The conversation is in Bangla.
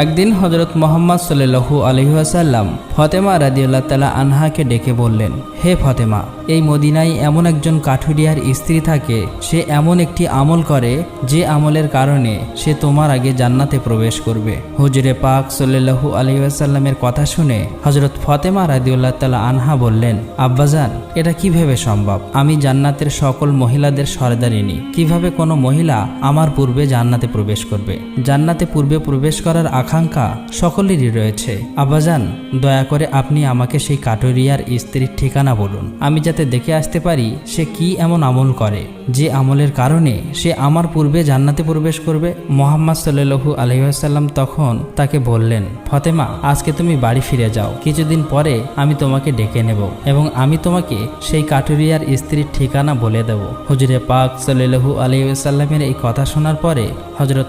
একদিন হযরত মুহাম্মদ সাল্লাল্লাহু আলাইহি ওয়াসাল্লাম ফাতেমা রাদিয়াল্লাহু তাআলা আনহাকে ডেকে বললেন, হে ফাতেমা, এই মদিনায় এমন একজন কাঠুরিয়ার স্ত্রী থাকে, সে এমন একটি আমল করে যে আমলের কারণে সে তোমার আগে জান্নাতে প্রবেশ করবে। হুজুরে পাক সাল্লাল্লাহু আলাইহি ওয়াসাল্লামের কথা শুনে হযরত ফাতেমা রাদিয়াল্লাহু তাআলা আনহা বললেন, আব্বাজান, এটা কিভাবে সম্ভব? আমি জান্নাতের সকল মহিলাদের সরদারিনী, কিভাবে কোনো মহিলা আমার পূর্বে জান্নাতে প্রবেশ করবে? জান্নাতে পূর্বে প্রবেশ করার আকাঙ্ক্ষা সকলেরই রয়েছে। আব্বাজান, দয়া করে আপনি আমাকে সেই কাঠুরিয়ার স্ত্রীর ঠিকানা বলুন, আমি যাতে দেখে আসতে পারি সে কি এমন আমল করে যে আমলের কারণে সে আমার পূর্বে জান্নাতে প্রবেশ করবে। মুহাম্মদ সাল্লাল্লাহু আলাইহি ওয়াসাল্লাম তখন তাকে বললেন, ফাতেমা, আজকে তুমি বাড়ি ফিরে যাও, কিছুদিন পরে আমি তোমাকে ডেকে নেব এবং আমি তোমাকে সেই কাঠুরিয়ার স্ত্রীর ঠিকানা বলে দেব। হুজুরে পাক সাল্লাল্লাহু আলাইহি ওয়াসাল্লামের এই কথা শোনার পরে হযরত